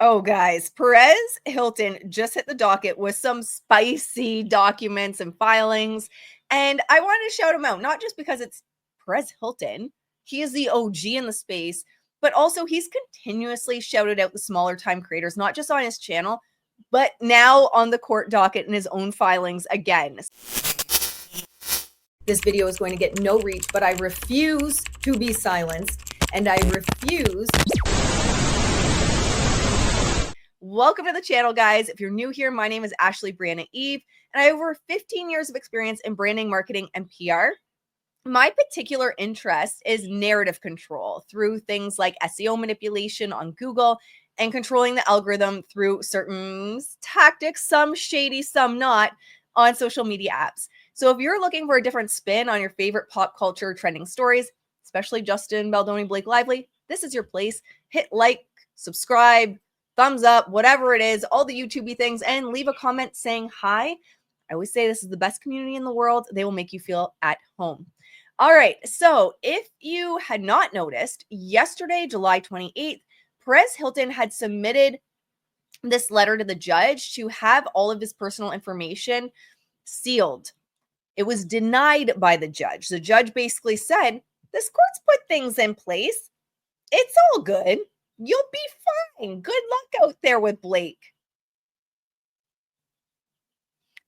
Oh, guys, Perez Hilton just hit the docket with some spicy documents and filings. And I wanted to shout him out, not just because it's Perez Hilton, he is the OG in the space, but also he's continuously shouted out the smaller time creators, not just on his channel, but now on the court docket in his own filings again. This video is going to get no reach, but I refuse to be silenced, and I refuse. Welcome to the channel, guys. If you're new here, my name is Ashley Brianna Eve, and I have over 15 years of experience in branding, marketing, and PR. My particular interest is narrative control through things like SEO manipulation on Google and controlling the algorithm through certain tactics, some shady, some not, on social media apps. So if you're looking for a different spin on your favorite pop culture trending stories, especially Justin Baldoni, Blake Lively, this is your place. Hit like, subscribe, thumbs up, whatever it is, all the YouTubey things, and leave a comment saying hi. I always say this is the best community in the world. They will make you feel at home. All right, so if you had not noticed, yesterday, July 28th, Perez Hilton had submitted this letter to the judge to have all of his personal information sealed. It was denied by the judge. The judge basically said, this court's put things in place. It's all good. You'll be fine. Good luck out there with Blake.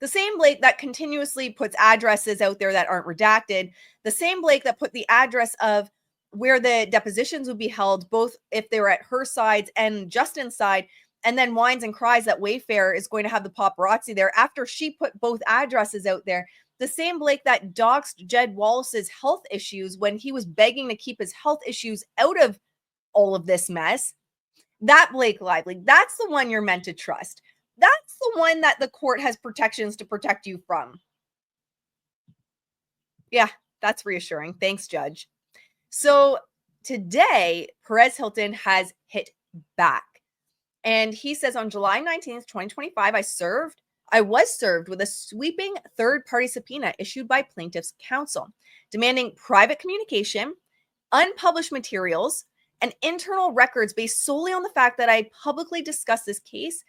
The same Blake that continuously puts addresses out there that aren't redacted. The same Blake that put the address of where the depositions would be held, both if they were at her side and Justin's side, and then whines and cries that Wayfair is going to have the paparazzi there after she put both addresses out there. The same Blake that doxed Jed Wallace's health issues when he was begging to keep his health issues out of all of this mess. That Blake Lively, that's the one you're meant to trust. That's the one that the court has protections to protect you from. Yeah, that's reassuring. Thanks, Judge. So today, Perez Hilton has hit back. And he says on July 19th, 2025, I was served with a sweeping third-party subpoena issued by plaintiff's counsel, demanding private communication, unpublished materials, and internal records based solely on the fact that I publicly discussed this case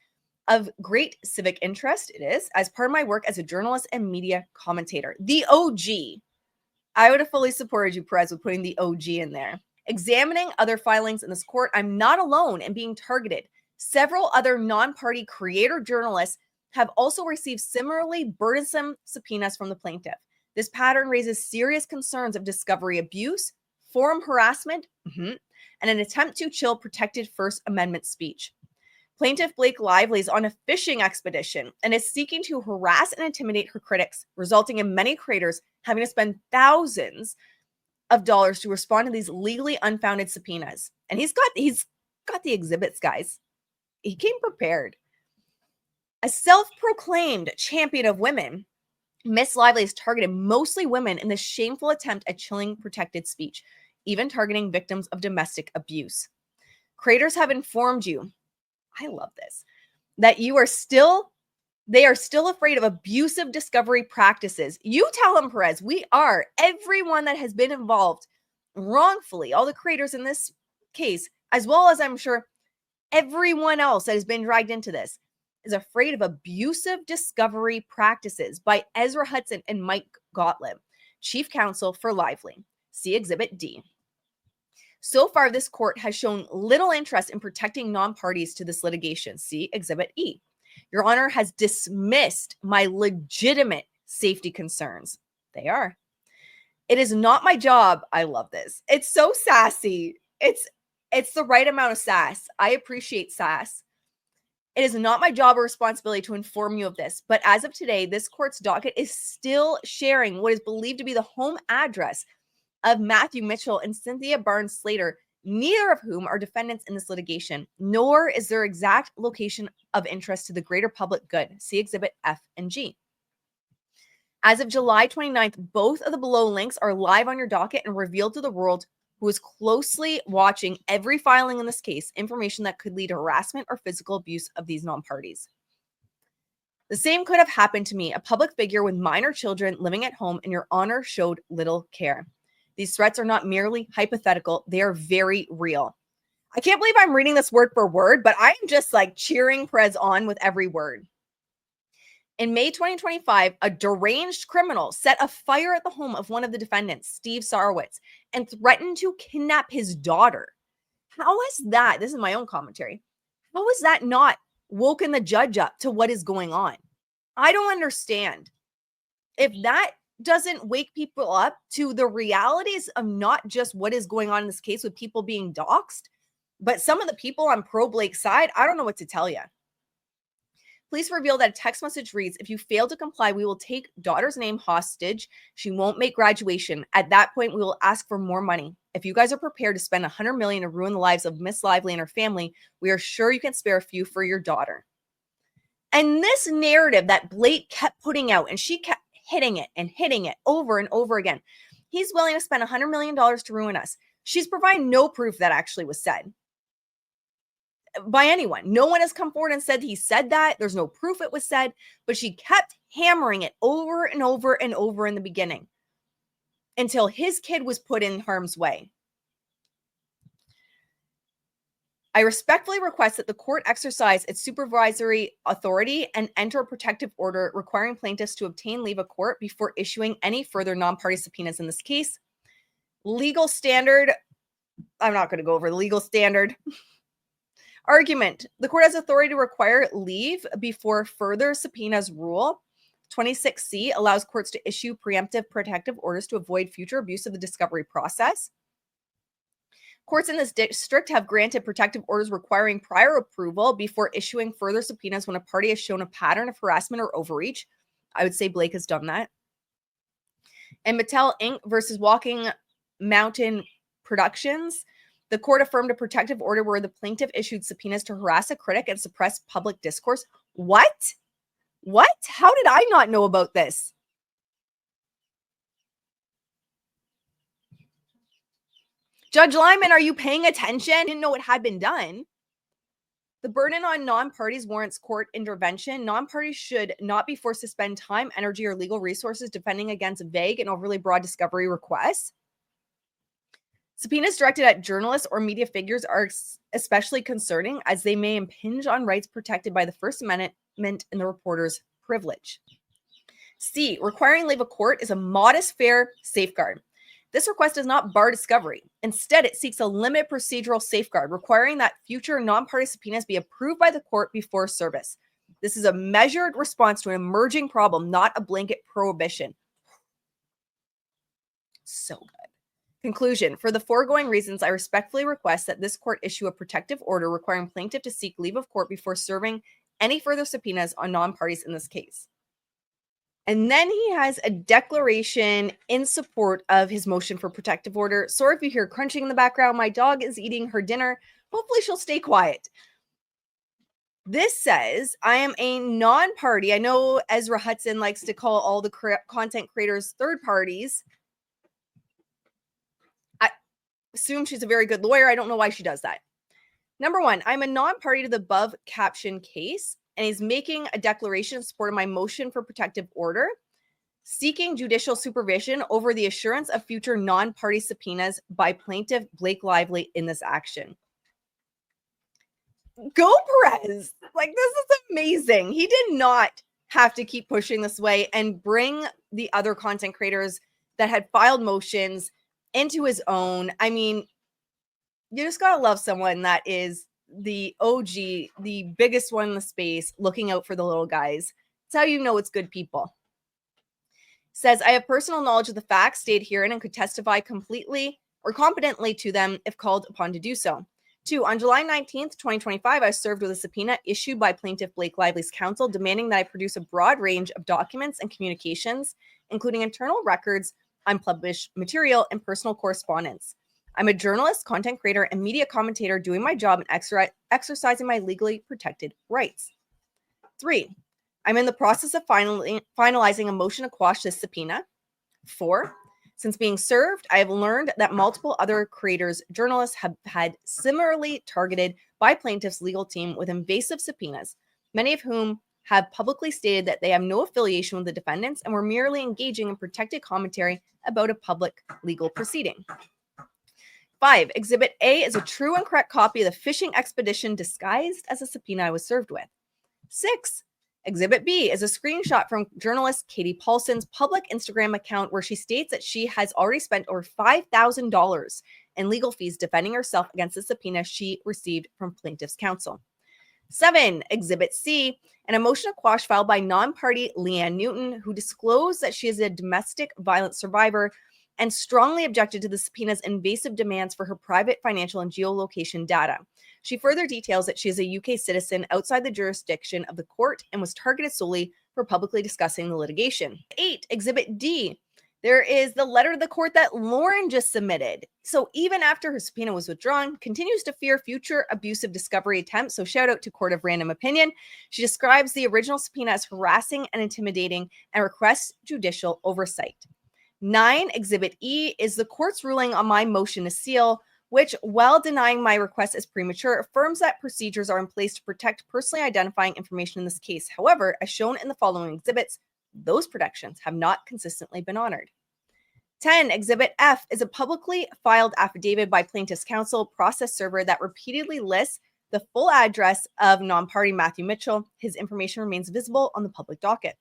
of great civic interest, it is, as part of my work as a journalist and media commentator. The OG. I would have fully supported you, Perez, with putting the OG in there. Examining other filings in this court, I'm not alone in being targeted. Several other non-party creator journalists have also received similarly burdensome subpoenas from the plaintiff. This pattern raises serious concerns of discovery abuse, forum harassment, and an attempt to chill protected First Amendment speech. Plaintiff Blake Lively is on a fishing expedition and is seeking to harass and intimidate her critics, resulting in many creators having to spend thousands of dollars to respond to these legally unfounded subpoenas. And he's got the exhibits, guys. He came prepared. A self-proclaimed champion of women, Miss Lively has targeted mostly women in this shameful attempt at chilling protected speech, even targeting victims of domestic abuse. Creators have informed you, I love this, that they are still afraid of abusive discovery practices. You tell them, Perez, we are. Everyone that has been involved wrongfully, all the creators in this case, as well as I'm sure everyone else that has been dragged into this, is afraid of abusive discovery practices by Ezra Hudson and Mike Gottlieb, Chief Counsel for Lively. See Exhibit D. So far, this court has shown little interest in protecting non-parties to this litigation. See Exhibit E. Your Honor has dismissed my legitimate safety concerns. They are. It is not my job. I love this. It's so sassy. It's the right amount of sass. I appreciate sass. It is not my job or responsibility to inform you of this, but as of today, this court's docket is still sharing what is believed to be the home address of Matthew Mitchell and Cynthia Barnes Slater, neither of whom are defendants in this litigation, nor is their exact location of interest to the greater public good. See Exhibit F and G. As of July 29th, both of the below links are live on your docket and revealed to the world who is closely watching every filing in this case, information that could lead to harassment or physical abuse of these non-parties. The same could have happened to me, a public figure with minor children living at home, and Your Honor showed little care. These threats are not merely hypothetical, they are very real. I can't believe I'm reading this word for word, but I'm just like cheering Perez on with every word. In May 2025, a deranged criminal set a fire at the home of one of the defendants, Steve Sarowitz, and threatened to kidnap his daughter. How is that? This is my own commentary. How is that not woken the judge up to what is going on? I don't understand. If that doesn't wake people up to the realities of not just what is going on in this case with people being doxxed, but some of the people on pro Blake side, I don't know what to tell you. Police reveal that a text message reads, "If you fail to comply, we will take daughter's name hostage. She won't make graduation. At that point, we will ask for more money. If you guys are prepared to spend $100 million to ruin the lives of Miss Lively and her family, we are sure you can spare a few for your daughter." And this narrative that Blake kept putting out, and she kept hitting it over and over again. He's willing to spend $100 million to ruin us. She's providing no proof that actually was said by anyone. No one has come forward and said he said that. There's no proof it was said, but she kept hammering it over and over and over in the beginning until his kid was put in harm's way. I respectfully request that the court exercise its supervisory authority and enter a protective order requiring plaintiffs to obtain leave of court before issuing any further non-party subpoenas in this case. Legal standard. I'm not going to go over the legal standard. Argument. The court has authority to require leave before further subpoenas. Rule 26C allows courts to issue preemptive protective orders to avoid future abuse of the discovery process. Courts in this district have granted protective orders requiring prior approval before issuing further subpoenas when a party has shown a pattern of harassment or overreach. I would say Blake has done that. And Mattel Inc. versus Walking Mountain Productions, the court affirmed a protective order where the plaintiff issued subpoenas to harass a critic and suppress public discourse. What? How did I not know about this? Judge Lyman, are you paying attention? I didn't know it had been done. The burden on non-parties warrants court intervention. Non-parties should not be forced to spend time, energy, or legal resources defending against vague and overly broad discovery requests. Subpoenas directed at journalists or media figures are especially concerning as they may impinge on rights protected by the First Amendment and the reporter's privilege. C, requiring leave of court is a modest, fair safeguard. This request does not bar discovery. Instead, it seeks a limited procedural safeguard, requiring that future non-party subpoenas be approved by the court before service. This is a measured response to an emerging problem, not a blanket prohibition. So good. Conclusion. For the foregoing reasons, I respectfully request that this court issue a protective order requiring plaintiff to seek leave of court before serving any further subpoenas on non-parties in this case. And then he has a declaration in support of his motion for protective order. Sorry if you hear crunching in the background. My dog is eating her dinner. Hopefully she'll stay quiet. This says, I am a non-party. I know Ezra Hudson likes to call all the content creators third parties. I assume she's a very good lawyer. I don't know why she does that. Number one, I'm a non-party to the above caption case, and he's making a declaration in support of my motion for protective order, seeking judicial supervision over the assurance of future non-party subpoenas by plaintiff Blake Lively in this action. Go Perez. Like, this is amazing. He did not have to keep pushing this way and bring the other content creators that had filed motions into his own. I mean, you just gotta love someone that is the OG, the biggest one in the space, looking out for the little guys. It's how you know it's good people. Says, I have personal knowledge of the facts stated herein and could testify completely or competently to them if called upon to do so. 2, on July 19th, 2025, I served with a subpoena issued by plaintiff Blake Lively's counsel demanding that I produce a broad range of documents and communications, including internal records, unpublished material, and personal correspondence. I'm a journalist, content creator, and media commentator doing my job and exercising my legally protected rights. 3, I'm in the process of finalizing a motion to quash this subpoena. 4, since being served, I have learned that multiple other creators, journalists have had similarly targeted by plaintiff's legal team with invasive subpoenas, many of whom have publicly stated that they have no affiliation with the defendants and were merely engaging in protected commentary about a public legal proceeding. 5. Exhibit A is a true and correct copy of the fishing expedition disguised as a subpoena I was served with. 6. Exhibit B is a screenshot from journalist Katie Paulson's public Instagram account where she states that she has already spent over $5,000 in legal fees defending herself against the subpoena she received from plaintiff's counsel. 7. Exhibit C, an motion to quash filed by non-party Leanne Newton, who disclosed that she is a domestic violence survivor and strongly objected to the subpoena's invasive demands for her private financial and geolocation data. She further details that she is a UK citizen outside the jurisdiction of the court and was targeted solely for publicly discussing the litigation. 8. Exhibit D. There is the letter to the court that Lauren just submitted. So even after her subpoena was withdrawn, continues to fear future abusive discovery attempts. So shout out to Court of Random Opinion. She describes the original subpoena as harassing and intimidating and requests judicial oversight. 9. Exhibit E is the court's ruling on my motion to seal, which, while denying my request as premature, affirms that procedures are in place to protect personally identifying information in this case. However, as shown in the following exhibits, those protections have not consistently been honored. 10. Exhibit F is a publicly filed affidavit by plaintiff's counsel process server that repeatedly lists the full address of non-party Matthew Mitchell. His information remains visible on the public docket.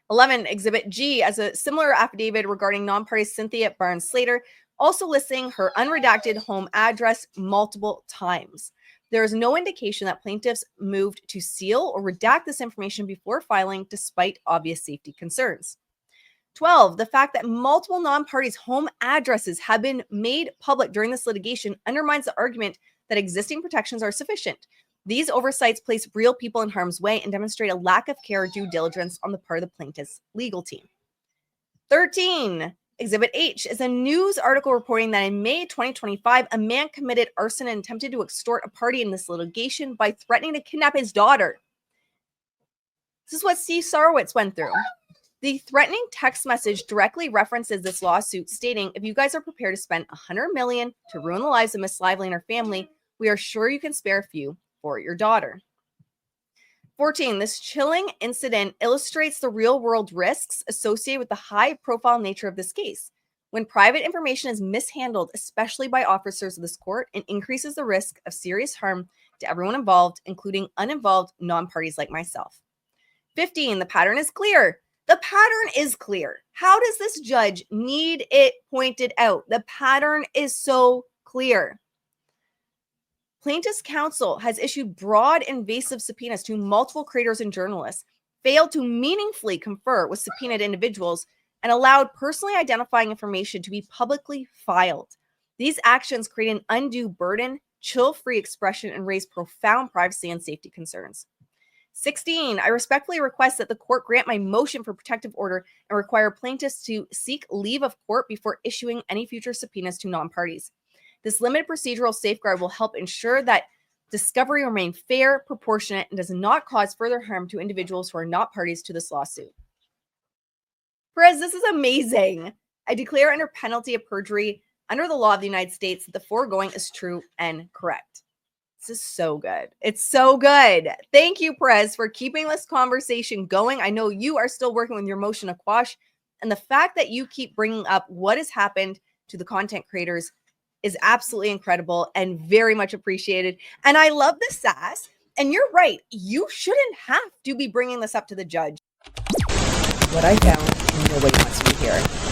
11. Exhibit G as a similar affidavit regarding non-party Cynthia Barnes-Slater, also listing her unredacted home address multiple times. There is no indication that plaintiffs moved to seal or redact this information before filing, despite obvious safety concerns. 12. The fact that multiple non-parties' home addresses have been made public during this litigation undermines the argument that existing protections are sufficient. These oversights place real people in harm's way and demonstrate a lack of care or due diligence on the part of the plaintiff's legal team. 13. Exhibit H is a news article reporting that in May 2025, a man committed arson and attempted to extort a party in this litigation by threatening to kidnap his daughter. This is what Steve Sarowitz went through. The threatening text message directly references this lawsuit, stating, if you guys are prepared to spend $100 million to ruin the lives of Miss Lively and her family, we are sure you can spare a few for your daughter. 14. This chilling incident illustrates the real-world risks associated with the high-profile nature of this case. When private information is mishandled, especially by officers of this court, it increases the risk of serious harm to everyone involved, including uninvolved non-parties like myself. 15. The pattern is clear. The pattern is clear. How does this judge need it pointed out? The pattern is so clear. Plaintiff's counsel has issued broad invasive subpoenas to multiple creators and journalists, failed to meaningfully confer with subpoenaed individuals, and allowed personally identifying information to be publicly filed. These actions create an undue burden, chill free expression, and raise profound privacy and safety concerns. 16. I respectfully request that the court grant my motion for protective order and require plaintiffs to seek leave of court before issuing any future subpoenas to non-parties. This limited procedural safeguard will help ensure that discovery remain fair, proportionate, and does not cause further harm to individuals who are not parties to this lawsuit. Perez, this is amazing. I declare under penalty of perjury under the law of the United States that the foregoing is true and correct. This is so good. It's so good. Thank you, Perez, for keeping this conversation going. I know you are still working with your motion to quash, and the fact that you keep bringing up what has happened to the content creators is absolutely incredible and very much appreciated. And I love the sass. And you're right. You shouldn't have to be bringing this up to the judge. What I found, nobody wants to hear.